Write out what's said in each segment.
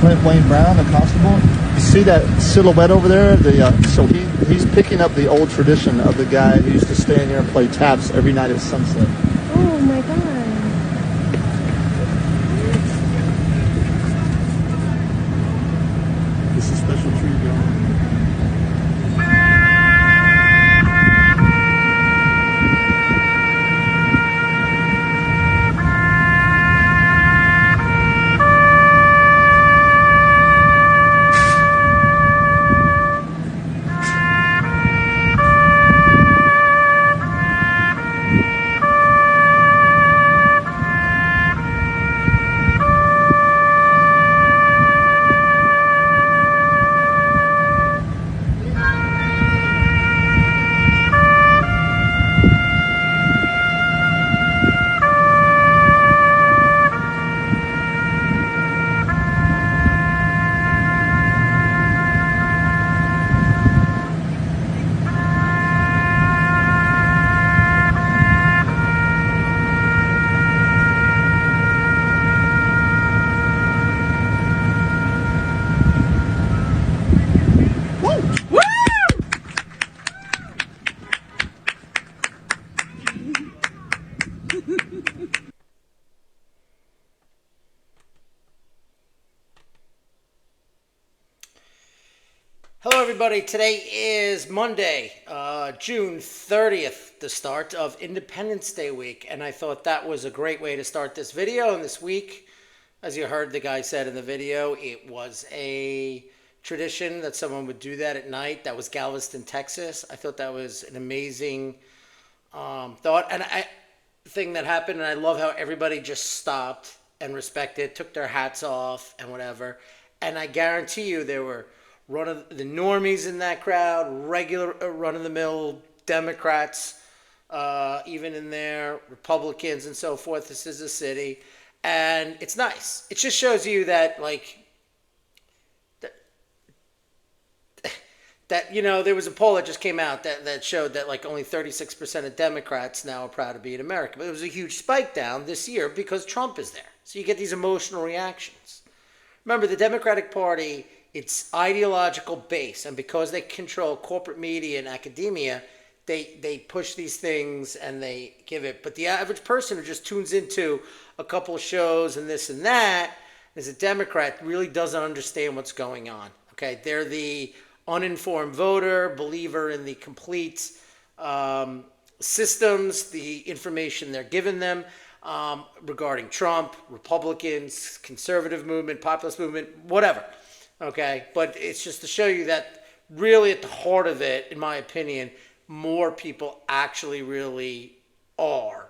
Clint Wayne Brown, a constable. You see that silhouette over there? So he's picking up the old tradition of the guy who used to stand here and play taps every night at sunset. Oh my God. This is a special tree going. Hello, everybody. Today is Monday, June 30th, the start of Independence Day week. And I thought that was a great way to start this video. And this week, as you heard the guy said in the video, it was a tradition that someone would do that at night. That was Galveston, Texas. I thought that was an amazing thought. And thing that happened, and I love how everybody just stopped and respected, took their hats off and whatever. And I guarantee you there were run of the normies in that crowd, regular run-of-the-mill Democrats, even in there, Republicans and so forth. This is a city, and it's nice. It just shows you that, like, that you know, there was a poll that just came out that showed that like only 36% of Democrats now are proud to be an American. But it was a huge spike down this year because Trump is there. So you get these emotional reactions. Remember, the Democratic Party, it's ideological base, and because they control corporate media and academia, they push these things and they give it. But the average person who just tunes into a couple of shows and this and that, as a Democrat, really doesn't understand what's going on. Okay, they're the uninformed voter, believer in the complete systems, the information they're giving them regarding Trump, Republicans, conservative movement, populist movement, whatever. Okay, but it's just to show you that really at the heart of it, in my opinion, more people actually really are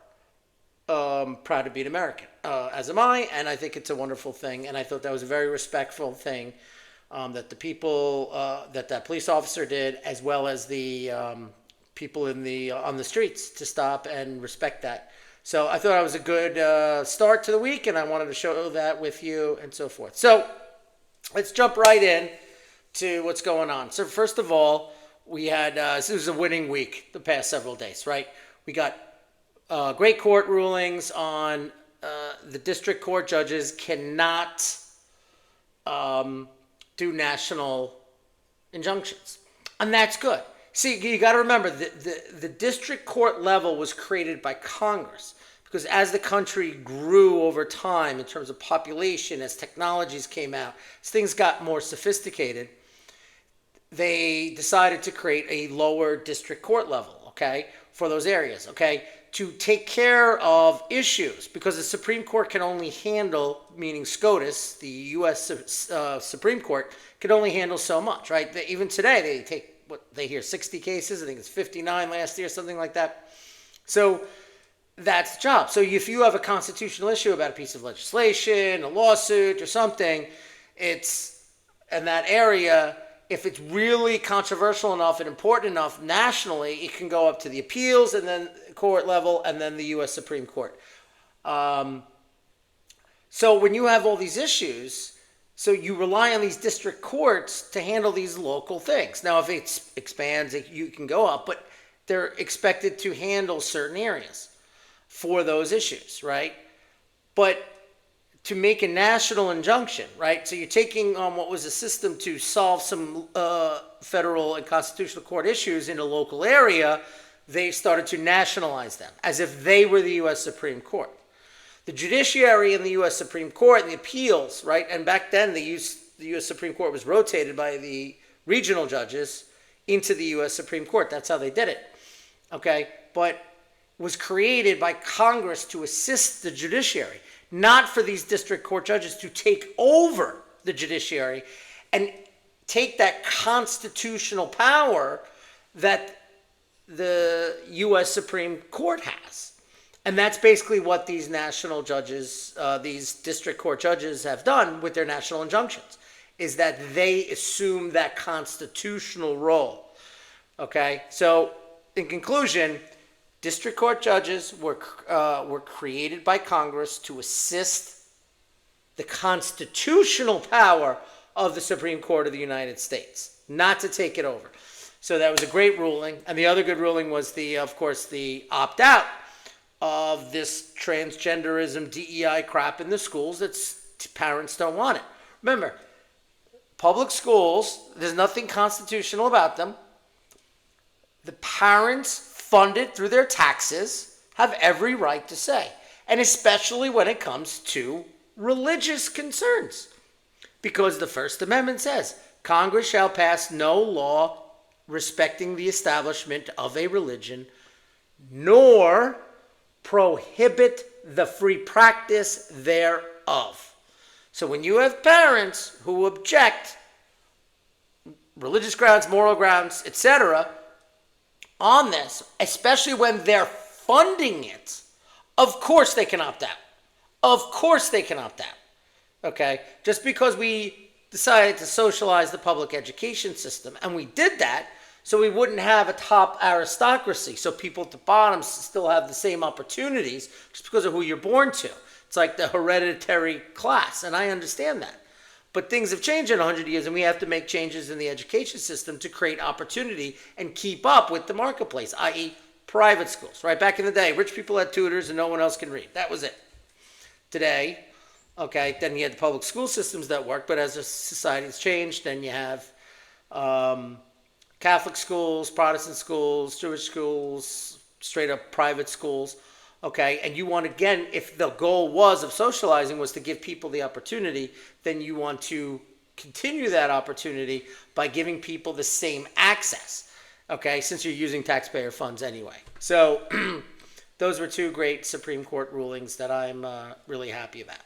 proud to be an American, as am I, and I think it's a wonderful thing, and I thought that was a very respectful thing that the people, that police officer did, as well as the people in on the streets to stop and respect that. So I thought it was a good start to the week, and I wanted to show that with you and so forth. So let's jump right in to what's going on. So first of all, we had, this was a winning week the past several days, right? We got great court rulings on the district court judges cannot do national injunctions. And that's good. See, you got to remember, the district court level was created by Congress. Because as the country grew over time in terms of population, as technologies came out, as things got more sophisticated, they decided to create a lower district court level, okay, for those areas, okay, to take care of issues. Because the Supreme Court can only handle, meaning SCOTUS, the U.S. Supreme Court, can only handle so much, right? Even today, they take, what they hear, 60 cases. I think it's 59 last year, something like that. So that's the job. So if you have a constitutional issue about a piece of legislation, a lawsuit or something, it's in that area, if it's really controversial enough and important enough nationally, it can go up to the appeals and then court level and then the U.S. Supreme Court. So when you have all these issues, so you rely on these district courts to handle these local things. Now, if it expands, you can go up, but they're expected to handle certain areas for those issues, right? But to make a national injunction, right? So you're taking what was a system to solve some federal and constitutional court issues in a local area. They started to nationalize them as if they were the U.S. Supreme Court. The judiciary in the U.S. Supreme Court and the appeals, right? And back then, the U.S. Supreme Court was rotated by the regional judges into the U.S. Supreme Court. That's how they did it, okay? But was created by Congress to assist the judiciary, not for these district court judges to take over the judiciary and take that constitutional power that the U.S. Supreme Court has. And that's basically what these national judges, these district court judges have done with their national injunctions, is that they assume that constitutional role. Okay? So, in conclusion, district court judges were created by Congress to assist the constitutional power of the Supreme Court of the United States, not to take it over. So that was a great ruling. And the other good ruling was, of course, the opt-out of this transgenderism, DEI crap in the schools that parents don't want it. Remember, public schools, there's nothing constitutional about them. The parents, funded through their taxes, have every right to say. And especially when it comes to religious concerns. Because the First Amendment says, Congress shall pass no law respecting the establishment of a religion, nor prohibit the free practice thereof. So when you have parents who object, religious grounds, moral grounds, etc., on this, especially when they're funding it, of course they can opt out. Of course they can opt out. Okay? Just because we decided to socialize the public education system, and we did that, so we wouldn't have a top aristocracy, so people at the bottom still have the same opportunities just because of who you're born to. It's like the hereditary class, and I understand that. But things have changed in 100 years, and we have to make changes in the education system to create opportunity and keep up with the marketplace, i.e. private schools. Right back in the day, rich people had tutors and no one else can read. That was it. Today, okay, then you had the public school systems that work, but as the society's changed, then you have Catholic schools, Protestant schools, Jewish schools, straight up private schools, okay? And you want, again, if the goal of socializing was to give people the opportunity, then you want to continue that opportunity by giving people the same access, okay? Since you're using taxpayer funds anyway. So those were two great Supreme Court rulings that I'm really happy about.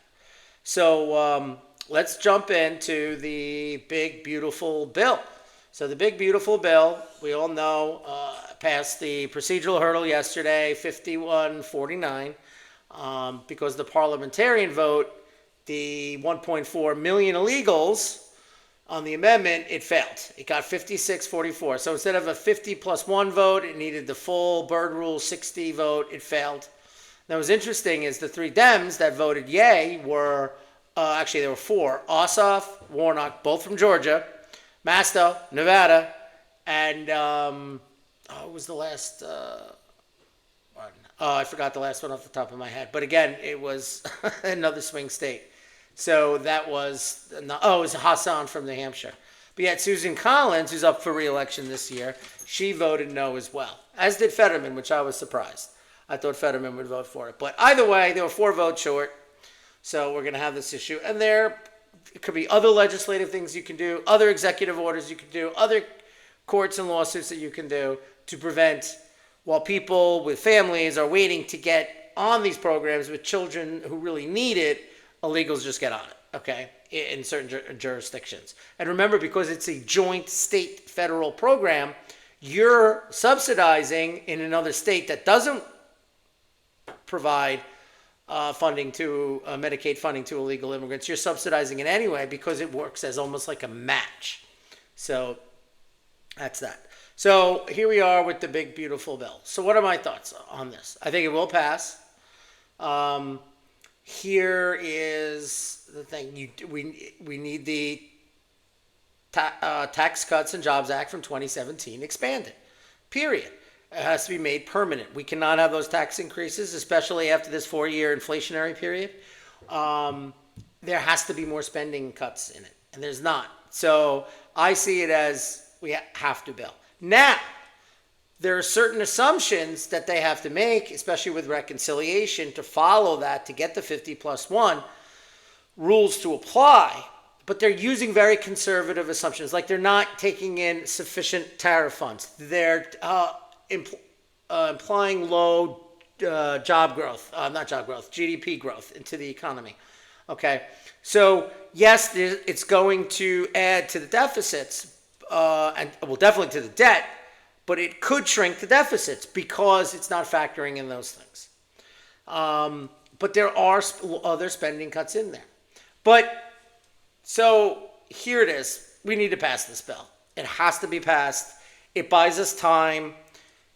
So let's jump into the big, beautiful bill. So the big, beautiful bill, we all know, passed the procedural hurdle yesterday, 51-49, because the parliamentarian vote, the 1.4 million illegals on the amendment, it failed. It got 56-44. So instead of a 50+1 vote, it needed the full Byrd Rule 60 vote. It failed. Now, what's interesting is the three Dems that voted yay were, actually there were four, Ossoff, Warnock, both from Georgia, Masto, Nevada, and what was the last one? Oh, I forgot the last one off the top of my head. But again, it was another swing state. So that was, it was Hassan from New Hampshire. But yet Susan Collins, who's up for re-election this year, she voted no as well, as did Fetterman, which I was surprised. I thought Fetterman would vote for it. But either way, they were 4 votes short. So we're going to have this issue. And there could be other legislative things you can do, other executive orders you can do, other courts and lawsuits that you can do to prevent, while people with families are waiting to get on these programs with children who really need it, illegals just get on it, okay, in certain jurisdictions. And remember, because it's a joint state-federal program, you're subsidizing in another state that doesn't provide funding to Medicaid funding to illegal immigrants. You're subsidizing it anyway because it works as almost like a match. So that's that. So here we are with the big, beautiful bill. So what are my thoughts on this? I think it will pass. Here is the thing. We need the Tax Cuts and Jobs Act from 2017 expanded, period. It has to be made permanent. We cannot have those tax increases, especially after this 4-year inflationary period. there has to be more spending cuts in it, and there's not. So I see it as we have to bill. Now, there are certain assumptions that they have to make, especially with reconciliation, to follow that, to get the 50+1 rules to apply. But they're using very conservative assumptions, like they're not taking in sufficient tariff funds. They're implying low GDP growth into the economy. Okay, so yes, it's going to add to the deficits, and well, definitely to the debt, but it could shrink the deficits because it's not factoring in those things. But there are other spending cuts in there. But so here it is. We need to pass this bill. It has to be passed. It buys us time.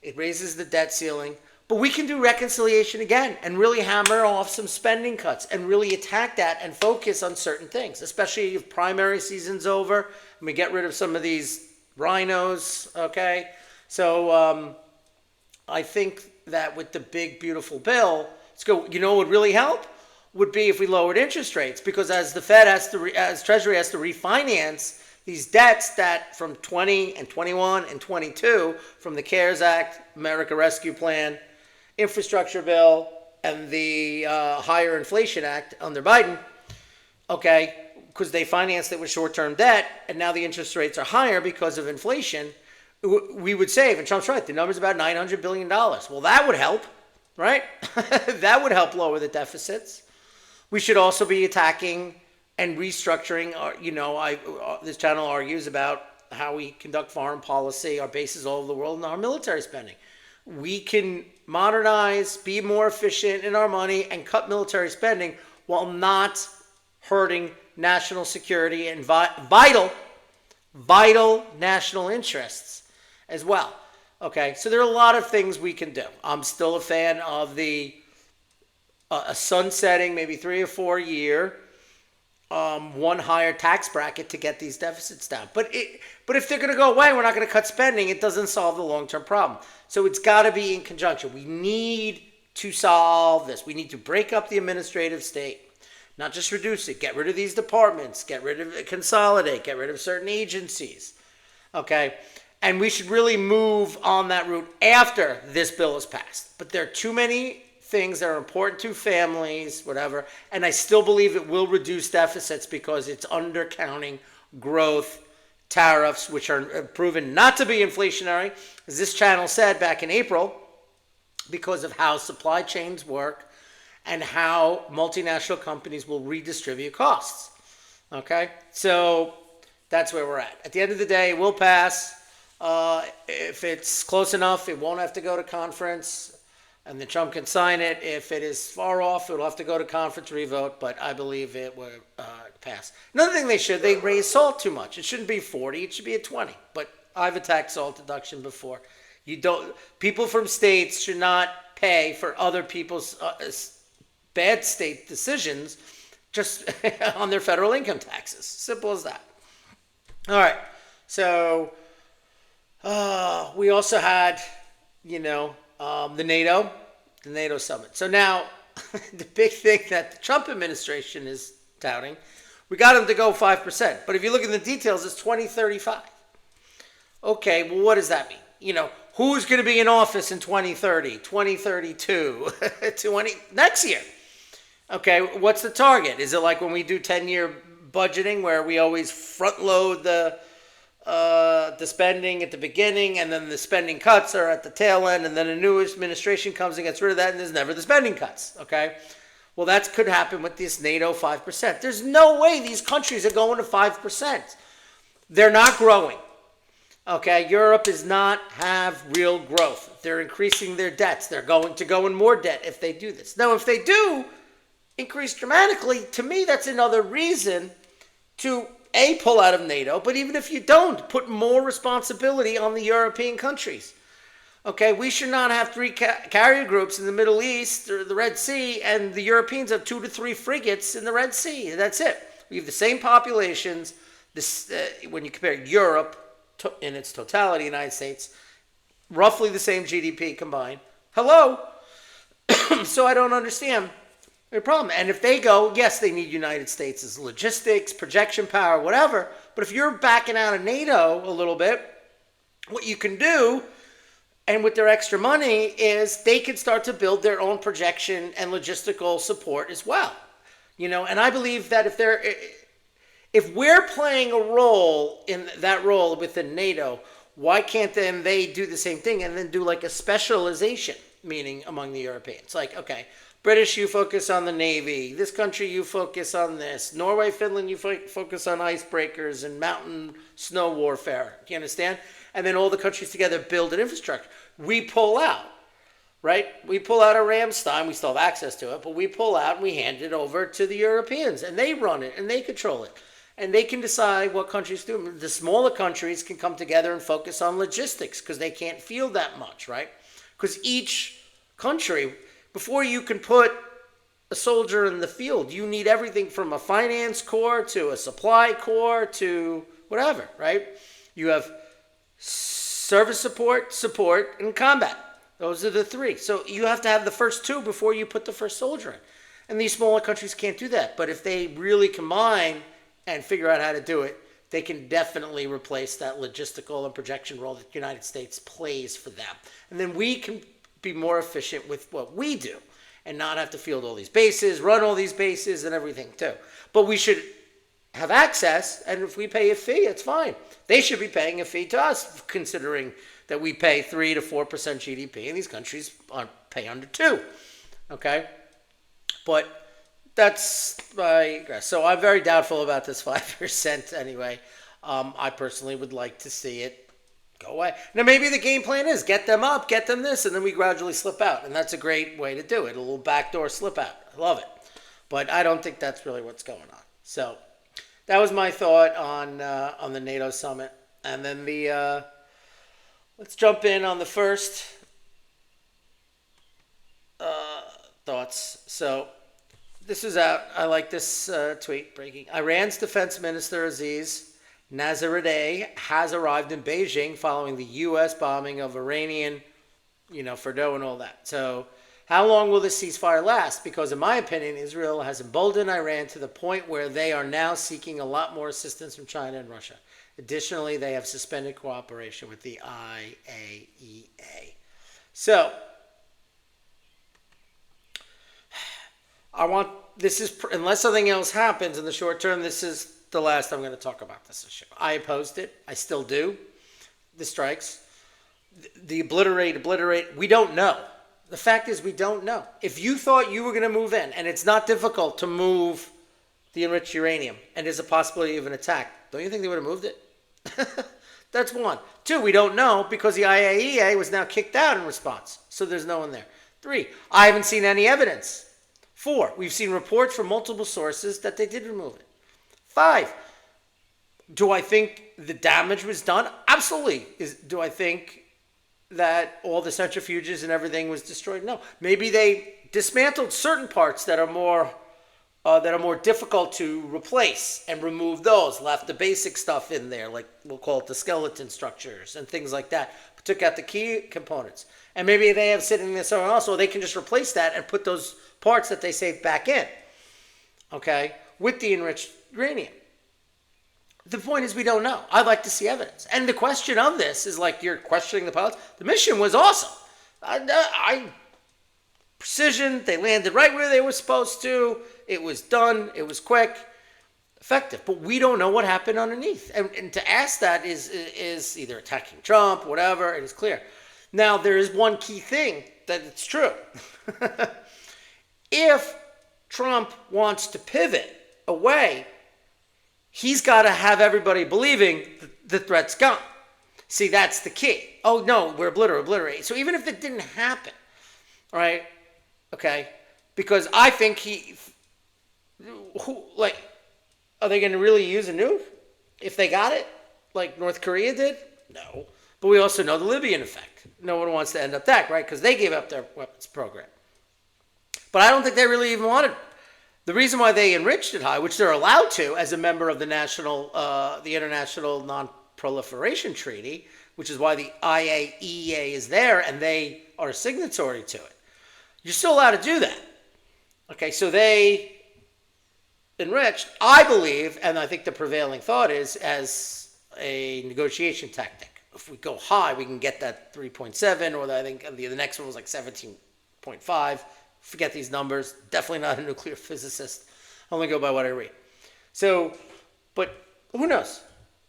It raises the debt ceiling. But we can do reconciliation again and really hammer off some spending cuts and really attack that and focus on certain things, especially if primary season's over and we get rid of some of these rhinos, okay? So I think that with the big, beautiful bill, let's go, you know what would really help? Would be if we lowered interest rates, because as the Fed as Treasury has to refinance these debts that from 20 and 21 and 22 from the CARES Act, America Rescue Plan, infrastructure bill, and the higher inflation act under Biden, okay, because they financed it with short-term debt, and now the interest rates are higher because of inflation, we would save, and Trump's right, the number's about $900 billion. Well, that would help, right? That would help lower the deficits. We should also be attacking and restructuring, this channel argues about how we conduct foreign policy, our bases all over the world, and our military spending. We can modernize, be more efficient in our money, and cut military spending while not hurting national security and vital national interests as well. Okay, so there are a lot of things we can do. I'm still a fan of the a sunsetting, maybe 3 or 4 year, one higher tax bracket to get these deficits down. But if they're going to go away, we're not going to cut spending. It doesn't solve the long-term problem. So it's got to be in conjunction. We need to solve this. We need to break up the administrative state, not just reduce it. Get rid of these departments. Get rid of it. Consolidate. Get rid of certain agencies. Okay, and we should really move on that route after this bill is passed. But there are too many things that are important to families, whatever, and I still believe it will reduce deficits because it's undercounting growth, tariffs, which are proven not to be inflationary, as this channel said back in April, because of how supply chains work and how multinational companies will redistribute costs. Okay, so that's where we're at. At the end of the day, it will pass. If it's close enough, it won't have to go to conference, and then Trump can sign it. If it is far off, it'll have to go to conference revote, but I believe it will pass. Another thing they raise SALT too much. It shouldn't be 40, it should be at 20. But I've attacked SALT deduction before. People from states should not pay for other people's bad state decisions just on their federal income taxes. Simple as that. All right, so we also had, the NATO summit. So now, the big thing that the Trump administration is touting, we got them to go 5%. But if you look at the details, it's 2035. Okay, well, what does that mean? Who's going to be in office in 2030, 2032, next year? Okay, what's the target? Is it like when we do 10-year budgeting where we always front load the spending at the beginning, and then the spending cuts are at the tail end, and then a new administration comes and gets rid of that, and there's never the spending cuts, okay? Well, that could happen with this NATO 5%. There's no way these countries are going to 5%. They're not growing, okay? Europe does not have real growth. They're increasing their debts. They're going to go in more debt if they do this. Now, if they do increase dramatically, to me, that's another reason to pull out of NATO, but even if you don't, put more responsibility on the European countries. Okay, we should not have 3 carrier groups in the Middle East or the Red Sea, and the Europeans have 2 to 3 frigates in the Red Sea. That's it. We have the same populations. When you compare Europe in its totality, United States, roughly the same GDP combined. Hello? So I don't understand No problem. And if they go, yes, they need United States as logistics, projection power, whatever. But if you're backing out of NATO a little bit, what you can do, and with their extra money, is they can start to build their own projection and logistical support as well. And I believe that if we're playing a role in that role within NATO, why can't then they do the same thing and then do like a specialization, meaning among the Europeans? Like, okay, British, you focus on the Navy. This country, you focus on this. Norway, Finland, you focus on icebreakers and mountain snow warfare. Do you understand? And then all the countries together build an infrastructure. We pull out, right? We pull out of Ramstein. We still have access to it, but we pull out and we hand it over to the Europeans, and they run it and they control it. And they can decide what countries do. The smaller countries can come together and focus on logistics because they can't field that much, right? Because each country, before you can put a soldier in the field, you need everything from a finance corps to a supply corps to whatever, right? You have service support, and combat. Those are the three. So you have to have the first two before you put the first soldier in. And these smaller countries can't do that. But if they really combine and figure out how to do it, they can definitely replace that logistical and projection role that the United States plays for them. And then we can be more efficient with what we do and not have to field all these bases, run all these bases and everything too. But we should have access, and if we pay a fee, it's fine. They should be paying a fee to us, considering that we pay 3 to 4% GDP, and these countries pay under 2. Okay? But that's my guess. So I'm very doubtful about this 5% anyway. I personally would like to see it go away. Now, maybe the game plan is get them up, get them this, and then we gradually slip out. And that's a great way to do it, a little backdoor slip out. I love it. But I don't think that's really what's going on. So that was my thought on the NATO summit. And then let's jump in on the first thoughts. So this is out. I like this tweet breaking. Iran's defense minister Aziz Nazaradeh has arrived in Beijing following the U.S. bombing of Iranian, Fordo and all that. So how long will this ceasefire last? Because in my opinion, Israel has emboldened Iran to the point where they are now seeking a lot more assistance from China and Russia. Additionally, they have suspended cooperation with the IAEA. So unless something else happens in the short term, this is the last I'm going to talk about this issue. I opposed it. I still do. The strikes. The obliterate. We don't know. The fact is we don't know. If you thought you were going to move in, and it's not difficult to move the enriched uranium, and there's a possibility of an attack, don't you think they would have moved it? That's one. Two, we don't know because the IAEA was now kicked out in response. So there's no one there. Three, I haven't seen any evidence. Four, we've seen reports from multiple sources that they did remove it. Five, do I think the damage was done? Absolutely. Do I think that all the centrifuges and everything was destroyed? No. Maybe they dismantled certain parts that are more difficult to replace and remove those, left the basic stuff in there, like we'll call it the skeleton structures and things like that, but took out the key components. And maybe they have sitting there somewhere else, or they can just replace that and put those parts that they saved back in, okay, with the enriched uranium. The point is we don't know. I'd like to see evidence. And the question of this is like you're questioning the pilots. The mission was awesome. Precision, they landed right where they were supposed to. It was done. It was quick, effective. But we don't know what happened underneath. And to ask that is either attacking Trump, whatever. It is clear. Now, there is one key thing that it's true. If Trump wants to pivot away, he's got to have everybody believing the threat's gone. See, that's the key. Oh, no, we're obliterated. So even if it didn't happen, right, okay, because I think are they going to really use a nuke if they got it, like North Korea did? No. But we also know the Libyan effect. No one wants to end up that, right, because they gave up their weapons program. But I don't think they really even wanted it. The reason why they enriched it high, which they're allowed to as a member of the International Non-Proliferation Treaty, which is why the IAEA is there and they are a signatory to it. You're still allowed to do that. Okay, so they enriched, I believe, and I think the prevailing thought is as a negotiation tactic. If we go high, we can get that 3.7, or I think the next one was like 17.5. Forget these numbers. Definitely not a nuclear physicist. I only go by what I read. So, but who knows?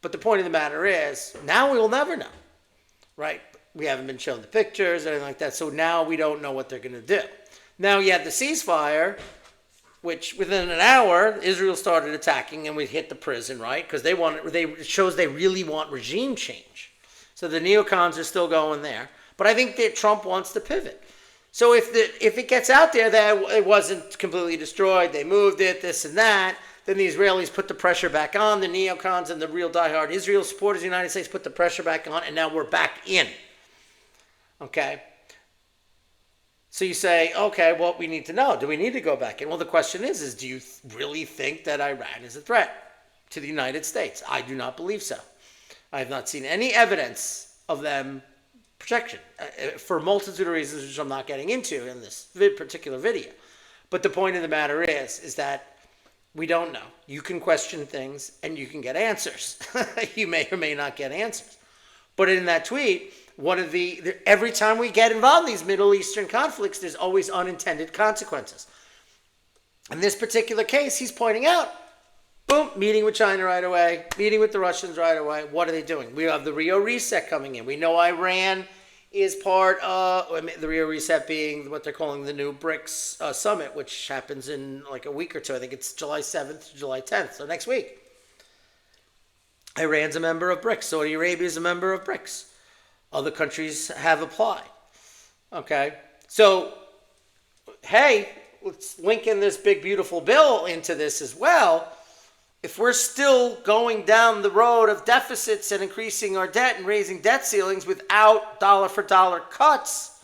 But the point of the matter is, now we will never know, right? We haven't been shown the pictures, anything like that. So now we don't know what they're going to do. Now you have the ceasefire, which within an hour, Israel started attacking and we hit the prison, right? Because it shows they really want regime change. So the neocons are still going there. But I think that Trump wants to pivot. So if it gets out there that it wasn't completely destroyed, they moved it, this and that, then the Israelis put the pressure back on, the neocons and the real diehard Israel supporters of the United States put the pressure back on, and now we're back in. Okay? So you say, okay, well, we need to know. Do we need to go back in? Well, the question is do you really think that Iran is a threat to the United States? I do not believe so. I have not seen any evidence of them protection for a multitude of reasons, which I'm not getting into in this particular video. But the point of the matter is that we don't know. You can question things and you can get answers. You may or may not get answers. But in that tweet, every time we get involved in these Middle Eastern conflicts, there's always unintended consequences. In this particular case, he's pointing out, boom, meeting with China right away, meeting with the Russians right away. What are they doing? We have the Rio Reset coming in. We know Iran is part of the Rio Reset being what they're calling the new BRICS summit, which happens in like a week or two. I think it's July 7th to July 10th, so next week. Iran's a member of BRICS. Saudi Arabia is a member of BRICS. Other countries have applied. Okay? So, hey, let's link in this big, beautiful bill into this as well. If we're still going down the road of deficits and increasing our debt and raising debt ceilings without dollar-for-dollar cuts,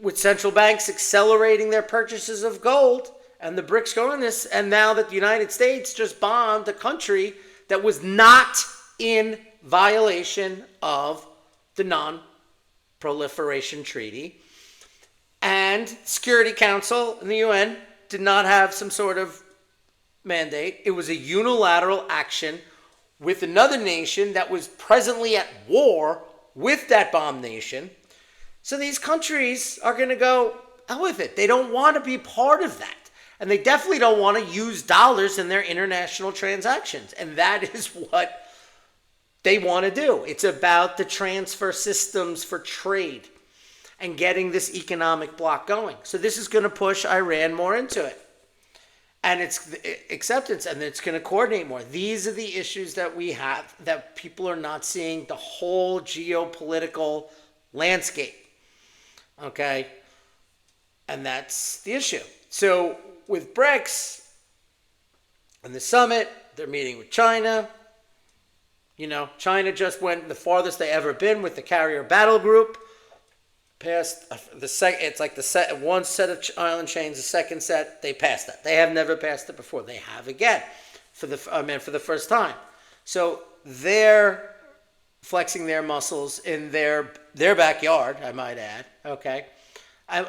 with central banks accelerating their purchases of gold and the BRICS going this, and now that the United States just bombed a country that was not in violation of the Non-Proliferation Treaty, and Security Council and the UN did not have some sort of mandate. It was a unilateral action with another nation that was presently at war with that bomb nation. So these countries are going to go, hell with it. They don't want to be part of that. And they definitely don't want to use dollars in their international transactions. And that is what they want to do. It's about the transfer systems for trade and getting this economic bloc going. So this is going to push Iran more into it. And it's acceptance, and it's going to coordinate more. These are the issues that we have that people are not seeing, the whole geopolitical landscape. Okay? And that's the issue. So with BRICS and the summit, they're meeting with China. You know, China just went the farthest they ever been with the carrier battle group. Passed the second. It's like one set of island chains. The second set, they passed that. They have never passed it before. They have again for the first time. So they're flexing their muscles in their backyard, I might add. Okay,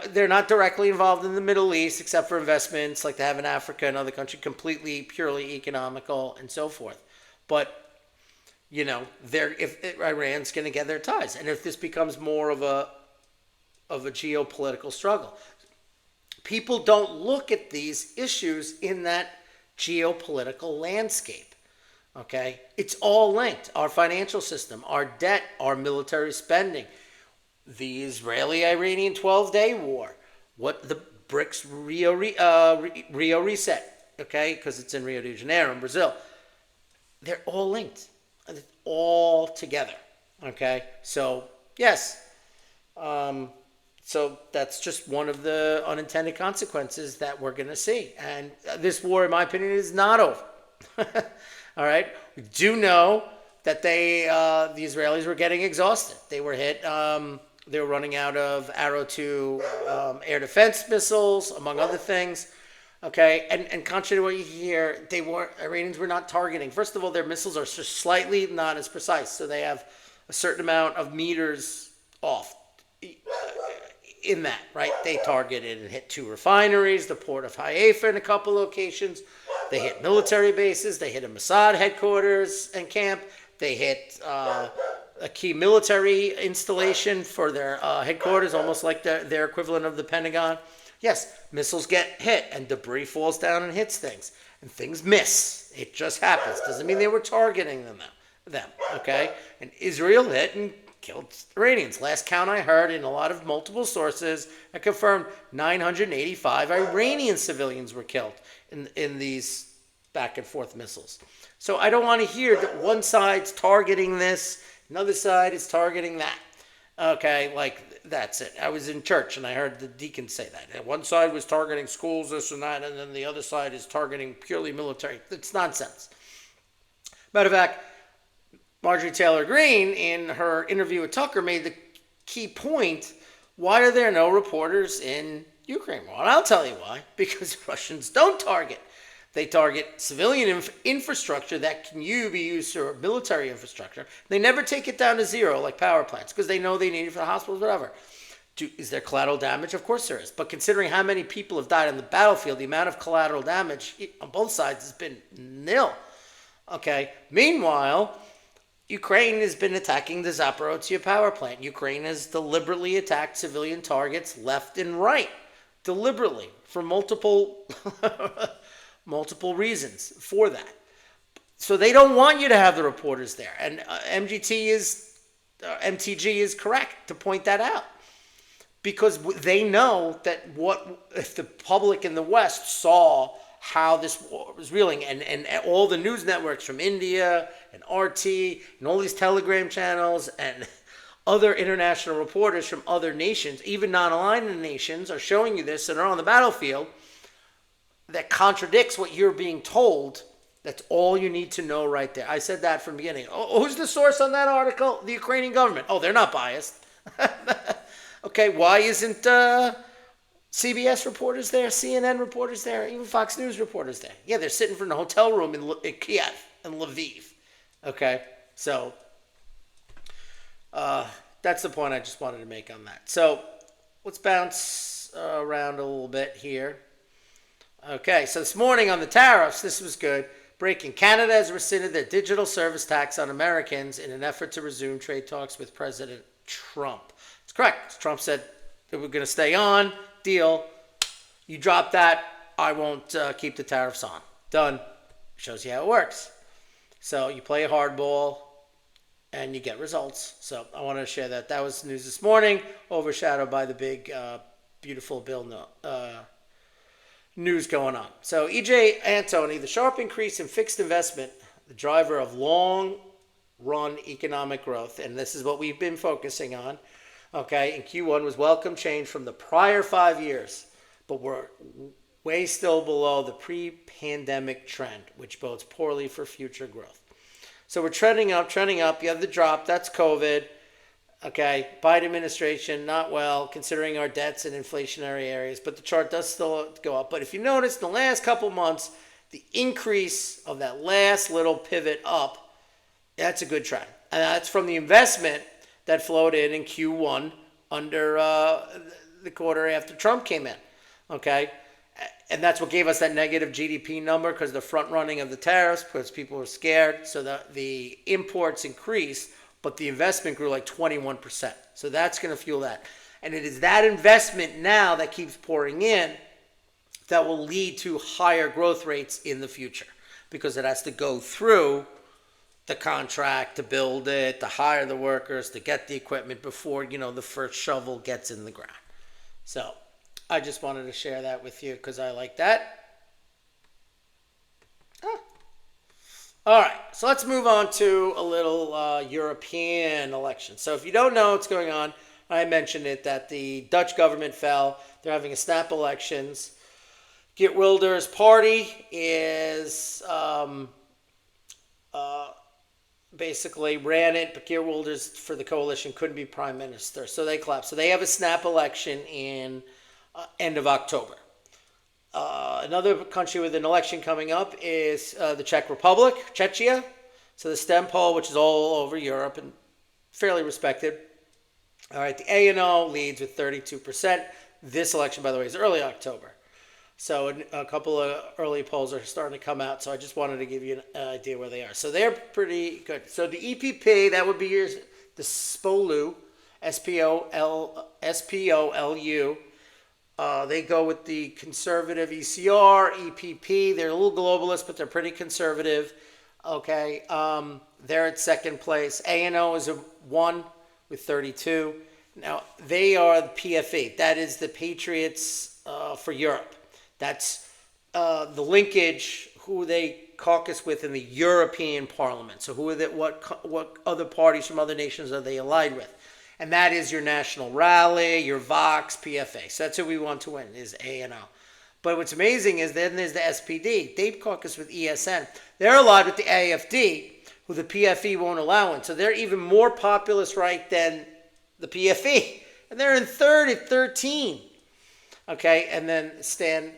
they're not directly involved in the Middle East except for investments like they have in Africa and other countries, completely purely economical and so forth. But you know, if Iran's going to get their ties, and if this becomes more of a geopolitical struggle. People don't look at these issues in that geopolitical landscape. Okay? It's all linked. Our financial system, our debt, our military spending, the Israeli-Iranian 12-day war, what the BRICS Rio Reset, okay? Because it's in Rio de Janeiro in Brazil. They're all linked. It's all together. Okay? So, yes. So that's just one of the unintended consequences that we're going to see. And this war, in my opinion, is not over. All right? We do know that the Israelis were getting exhausted. They were hit. They were running out of Arrow 2 air defense missiles, among other things. Okay? And contrary to what you hear, Iranians were not targeting. First of all, their missiles are just slightly not as precise. So they have a certain amount of meters off. in that, right? They targeted and hit 2 refineries, the port of Haifa in a couple locations. They hit military bases. They hit a Mossad headquarters and camp. They hit a key military installation for their headquarters, almost like their equivalent of the Pentagon. Yes, missiles get hit and debris falls down and hits things. And things miss. It just happens. Doesn't mean they were targeting them, okay? And Israel hit and killed Iranians. Last count I heard in a lot of multiple sources, I confirmed 985 Iranian civilians were killed in these back and forth missiles. So I don't want to hear that one side's targeting this, another side is targeting that. Okay, like that's it. I was in church and I heard the deacon say that. One side was targeting schools, this and that, and then the other side is targeting purely military. It's nonsense. Matter of fact, Marjorie Taylor Greene, in her interview with Tucker, made the key point, why are there no reporters in Ukraine? Well, I'll tell you why. Because Russians don't target. They target civilian infrastructure that can be used for military infrastructure. They never take it down to zero like power plants because they know they need it for the hospitals, whatever. Is there collateral damage? Of course there is. But considering how many people have died on the battlefield, the amount of collateral damage on both sides has been nil. Okay. Meanwhile, Ukraine has been attacking the Zaporozhye power plant. Ukraine has deliberately attacked civilian targets left and right. Deliberately. For multiple reasons for that. So they don't want you to have the reporters there. And MTG is correct to point that out. Because they know that if the public in the West saw how this war was reeling, and all the news networks from India and RT and all these Telegram channels and other international reporters from other nations, even non-aligned nations, are showing you this and are on the battlefield, that contradicts what you're being told. That's all you need to know right there. I said that from the beginning. Oh, who's the source on that article? The Ukrainian government. Oh, they're not biased. Okay, why isn't CBS reporters there, CNN reporters there, even Fox News reporters there? Yeah, they're sitting in a hotel room in Kiev and Lviv. Okay, so that's the point I just wanted to make on that. So let's bounce around a little bit here. Okay, so this morning on the tariffs, this was good. Breaking: Canada has rescinded their digital service tax on Americans in an effort to resume trade talks with President Trump. It's correct. Trump said that we're going to stay on. Deal. You drop that, I won't keep the tariffs on. Done. Shows you how it works. So you play a hardball and you get results. So I wanted to share that. That was news this morning, overshadowed by the big, beautiful bill news going on. So E.J. Antoni, the sharp increase in fixed investment, the driver of long-run economic growth, and this is what we've been focusing on, okay, in Q1 was welcome change from the prior 5 years, but we're way still below the pre-pandemic trend, which bodes poorly for future growth. So we're trending up. You have the drop. That's COVID. Okay, Biden administration, not well, considering our debts and inflationary areas, but the chart does still go up. But if you notice, in the last couple months, the increase of that last little pivot up, that's a good trend. And that's from the investment that flowed in Q1 under the quarter after Trump came in. Okay, and that's what gave us that negative GDP number, because the front running of the tariffs, because people were scared, so the imports increased. But the investment grew like 21%. So that's going to fuel that. And it is that investment now that keeps pouring in that will lead to higher growth rates in the future, because it has to go through the contract to build it, to hire the workers, to get the equipment before, the first shovel gets in the ground. So I just wanted to share that with you because I like that. All right, so let's move on to a little European election. So if you don't know what's going on, I mentioned it, that the Dutch government fell. They're having a snap elections. Geert Wilders' party is basically ran it, but Geert Wilders for the coalition couldn't be prime minister, so they collapsed. So they have a snap election in end of October. Another country with an election coming up is the Czech Republic, Czechia. So the STEM poll, which is all over Europe and fairly respected, All right, the ANO leads with 32%. This election, by the way, is early October. So a couple of early polls are starting to come out. So I just wanted to give you an idea where they are. So they're pretty good. So the EPP, that would be the SPOLU, SPOLU. They go with the conservative ECR, EPP. They're a little globalist, but they're pretty conservative. Okay, they're at second place. ANO is a 1 with 32. Now, they are the PFE. That is the Patriots for Europe. That's the linkage, who they caucus with in the European Parliament. So who are what other parties from other nations are they allied with? And that is your National Rally, your Vox, PFA. So that's who we want to win, is ANO. But what's amazing is then there's the SPD. They caucus with ESN. They're allied with the AFD, who the PFE won't allow in. So they're even more populist right than the PFE. And they're in third at 13. Okay, and then stand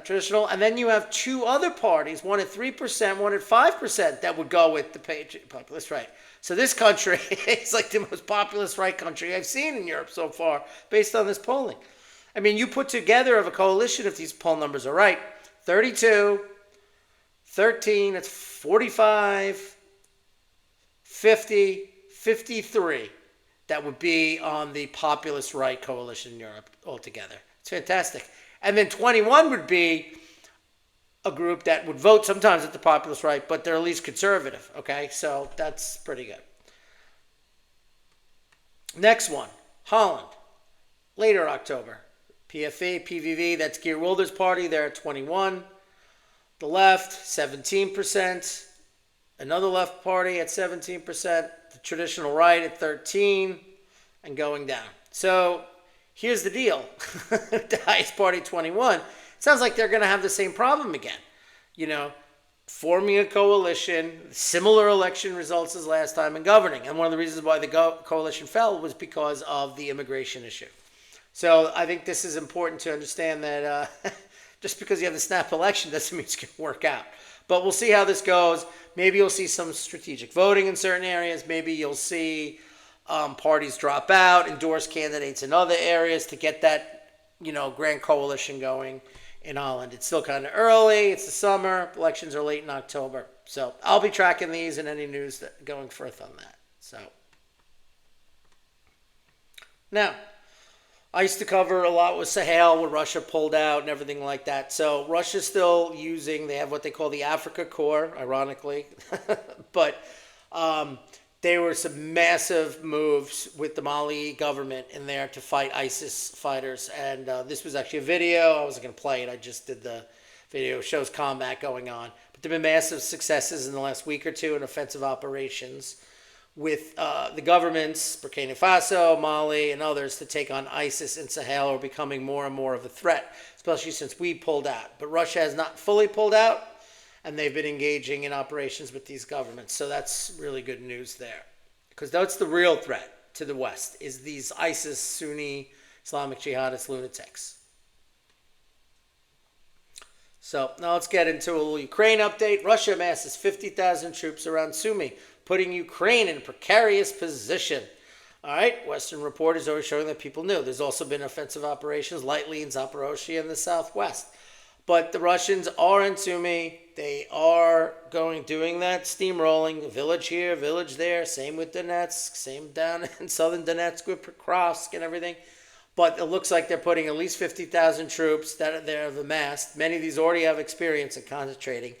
traditional. And then you have two other parties, one at 3%, one at 5%, that would go with the populist right. So this country is like the most populist right country I've seen in Europe so far, based on this polling. I mean, you put together of a coalition, if these poll numbers are right, 32, 13, that's 45, 50, 53. That would be on the populist right coalition in Europe altogether. It's fantastic. And then 21 would be a group that would vote sometimes at the populist right, but they're at least conservative. Okay, so that's pretty good. Next one, Holland, later October. PFA, PVV, that's Geert Wilders' party. They're at 21. The left, 17%. Another left party at 17%. The traditional right at 13, and going down. So here's the deal. The highest party, 21. Sounds like they're going to have the same problem again. You know, forming a coalition, similar election results as last time, and governing. And one of the reasons why the coalition fell was because of the immigration issue. So I think this is important to understand that just because you have the snap election doesn't mean it's going to work out. But we'll see how this goes. Maybe you'll see some strategic voting in certain areas. Maybe you'll see parties drop out, endorse candidates in other areas to get that, grand coalition going in Holland. It's still kind of early. It's the summer. Elections are late in October. So I'll be tracking these and any news going forth on that. So now, I used to cover a lot with Sahel, where Russia pulled out and everything like that. So Russia's still they have what they call the Africa Corps, ironically. But there were some massive moves with the Mali government in there to fight ISIS fighters. And this was actually a video. I wasn't going to play it. I just did the video. It shows combat going on. But there have been massive successes in the last week or two in offensive operations with the governments, Burkina Faso, Mali, and others, to take on ISIS and Sahel, are becoming more and more of a threat, especially since we pulled out. But Russia has not fully pulled out, and they've been engaging in operations with these governments. So that's really good news there, because that's the real threat to the West, is these ISIS, Sunni, Islamic jihadist lunatics. So now let's get into a little Ukraine update. Russia amasses 50,000 troops around Sumy, putting Ukraine in a precarious position. All right, Western reporters always showing that people knew. There's also been offensive operations lightly in Zaporozhye in the southwest. But the Russians are in Sumy. They are doing that steamrolling, village here, village there. Same with Donetsk, same down in southern Donetsk with Pokrovsk and everything. But it looks like they're putting at least 50,000 troops that they have amassed. Many of these already have experience in concentrating.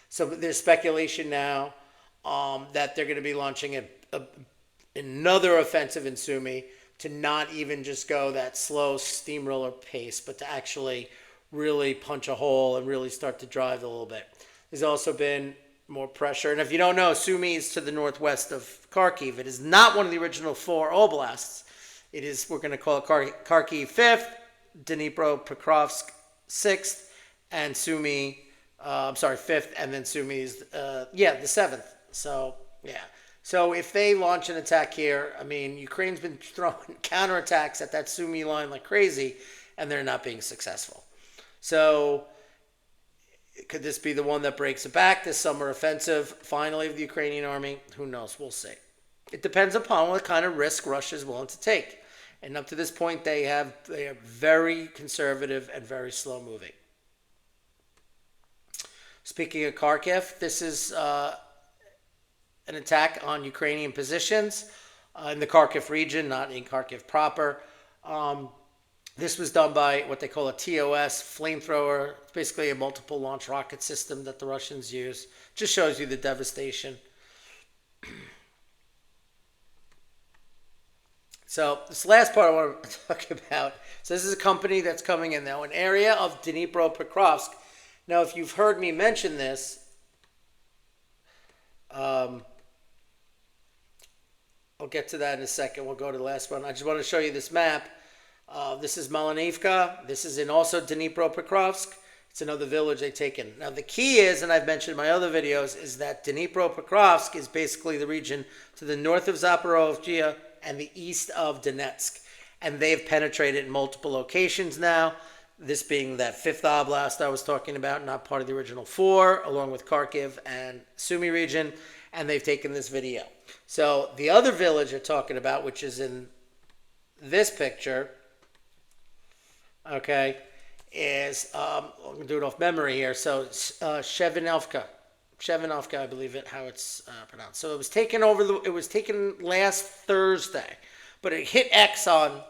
So there's speculation now that they're going to be launching another offensive in Sumy, to not even just go that slow steamroller pace, but to actually really punch a hole and really start to drive a little bit. There's also been more pressure. And if you don't know, Sumy is to the northwest of Kharkiv. It is not one of the original 4 oblasts. It is, we're going to call it Kharkiv 5th, Dnipropetrovsk 6th, and Sumy, 5th, and then Sumy is, the 7th. So, yeah. So if they launch an attack here, I mean, Ukraine's been throwing counterattacks at that Sumy line like crazy, and they're not being successful. So could this be the one that breaks it back, this summer offensive, finally, of the Ukrainian army? Who knows? We'll see. It depends upon what kind of risk Russia is willing to take. And up to this point, they are very conservative and very slow moving. Speaking of Kharkiv, this is an attack on Ukrainian positions in the Kharkiv region, not in Kharkiv proper. This was done by what they call a TOS flamethrower. It's basically a multiple launch rocket system that the Russians use. Just shows you the devastation. So this last part I want to talk about. So this is a company that's coming in now, an area of Dnipropetrovsk. Now, if you've heard me mention this, I'll get to that in a second. We'll go to the last one. I just want to show you this map. This is Malinivka. This is in also Dnipropetrovsk. It's another village they've taken. Now, the key is, and I've mentioned in my other videos, is that Dnipropetrovsk is basically the region to the north of Zaporozhye and the east of Donetsk. And they've penetrated in multiple locations now, this being that 5th Oblast I was talking about, not part of the original 4, along with Kharkiv and Sumy region, and they've taken this video. So the other village they're talking about, which is in this picture, okay, is, I'm going to do it off memory here, so Shevinovka, I believe how it's pronounced. So it was taken it was taken last Thursday, but it hit X on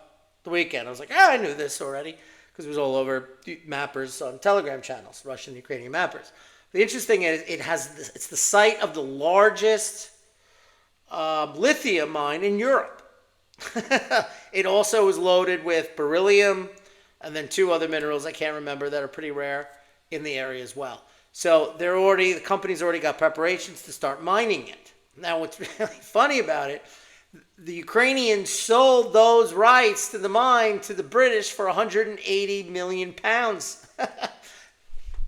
the weekend. I was like, I knew this already, because it was all over mappers on Telegram channels, Russian, Ukrainian mappers. The interesting thing is it's the site of the largest lithium mine in Europe. It also is loaded with beryllium and then 2 other minerals I can't remember that are pretty rare in the area as well. So the company's already got preparations to start mining it. Now, what's really funny about it, the Ukrainians sold those rights to the mine to the British for 180 million pounds.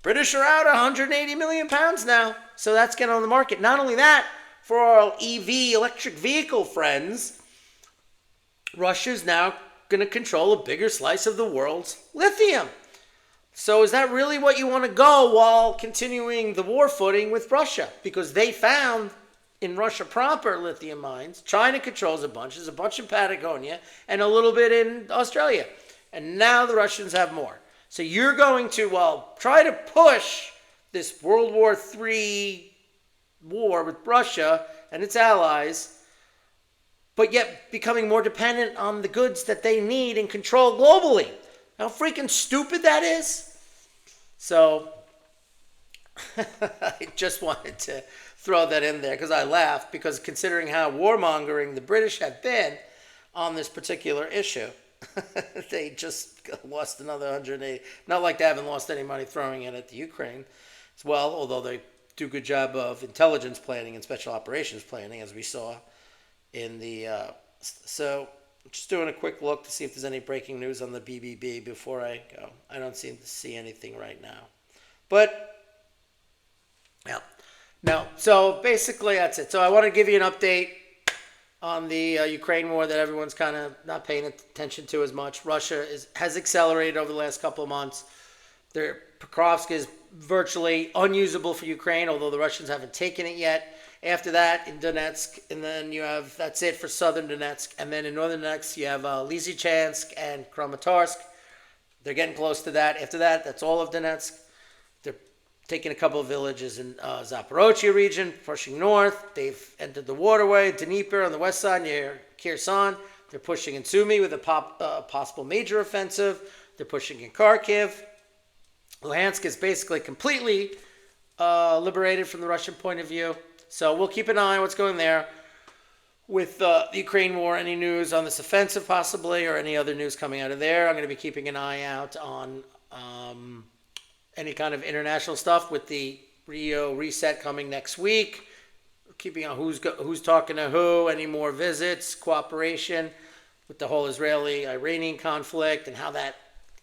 British are out 180 million pounds now. So that's getting on the market. Not only that, for our EV, electric vehicle friends, Russia's now going to control a bigger slice of the world's lithium. So is that really what you want to go while continuing the war footing with Russia? Because they found in Russia proper lithium mines. China controls a bunch. There's a bunch in Patagonia and a little bit in Australia. And now the Russians have more. So you're going to, try to push this World War III war with Russia and its allies, but yet becoming more dependent on the goods that they need and control globally. How freaking stupid that is. So I just wanted to throw that in there because I laughed, because considering how warmongering the British have been on this particular issue, they just lost another 180. Not like they haven't lost any money throwing it at the Ukraine as well, although they do a good job of intelligence planning and special operations planning, as we saw in the... So just doing a quick look to see if there's any breaking news on the BBB before I go. I don't seem to see anything right now. But, yeah. No, so basically that's it. So I want to give you an update on the Ukraine war that everyone's kind of not paying attention to as much. Russia has accelerated over the last couple of months. Pokrovsk is virtually unusable for Ukraine, although the Russians haven't taken it yet. After that, in Donetsk, and then you have, that's it for southern Donetsk. And then in northern Donetsk, you have Lysychansk and Kramatorsk. They're getting close to that. After that, that's all of Donetsk. They're taking a couple of villages in Zaporozhye region, pushing north. They've entered the waterway, Dnieper on the west side near Kherson. They're pushing in Sumy with a possible major offensive. They're pushing in Kharkiv. Luhansk is basically completely liberated from the Russian point of view. So we'll keep an eye on what's going there with the Ukraine war, any news on this offensive possibly, or any other news coming out of there. I'm going to be keeping an eye out on any kind of international stuff with the Rio reset coming next week. Keeping on who's talking to who, any more visits, cooperation with the whole Israeli-Iranian conflict and how that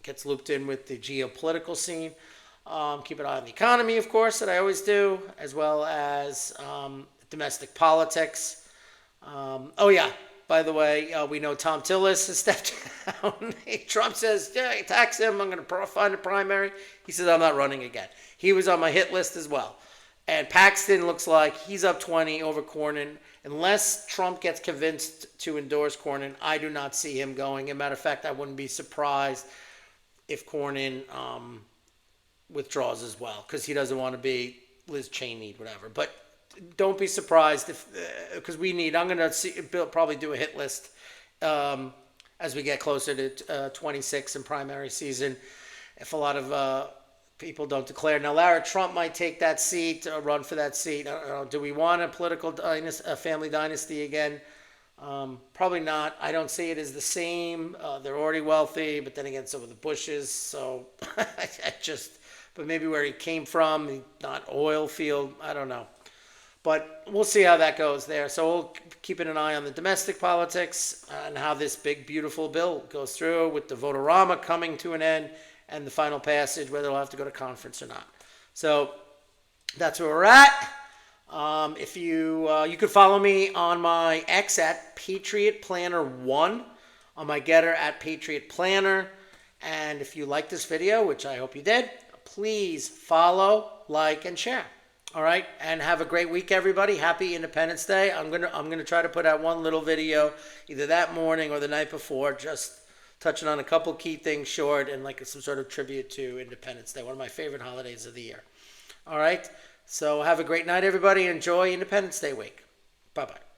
gets looped in with the geopolitical scene. Keep an eye on the economy, of course, that I always do, as well as domestic politics. Oh, yeah, by the way, we know Tom Tillis has stepped down. Trump says, yeah, tax him. I'm going to find a primary. He says, I'm not running again. He was on my hit list as well. And Paxton looks like he's up 20 over Cornyn. Unless Trump gets convinced to endorse Cornyn, I do not see him going. As a matter of fact, I wouldn't be surprised if Cornyn withdraws as well, because he doesn't want to be Liz Cheney, whatever. But don't be surprised if, because I'm going to see Bill probably do a hit list as we get closer to 26 in primary season. If a lot of people don't declare. Now, Lara Trump might take that seat, run for that seat. I don't know. Do we want a a family dynasty again? Probably not. I don't see it as the same. They're already wealthy, but then again, so are the Bushes. So but maybe where he came from, not oil field. I don't know. But we'll see how that goes there. So we'll keep an eye on the domestic politics and how this big, beautiful bill goes through, with the votorama coming to an end and the final passage, whether it'll have to go to conference or not. So that's where we're at. If you could follow me on my X at Patriot Planner 1, on my Getter at Patriot Planner. And if you like this video, which I hope you did, please follow, like, and share. All right, and have a great week, everybody. Happy Independence Day. I'm gonna try to put out one little video either that morning or the night before, just touching on a couple key things short, and like some sort of tribute to Independence Day, one of my favorite holidays of the year. All right, so have a great night, everybody. Enjoy Independence Day week. Bye-bye.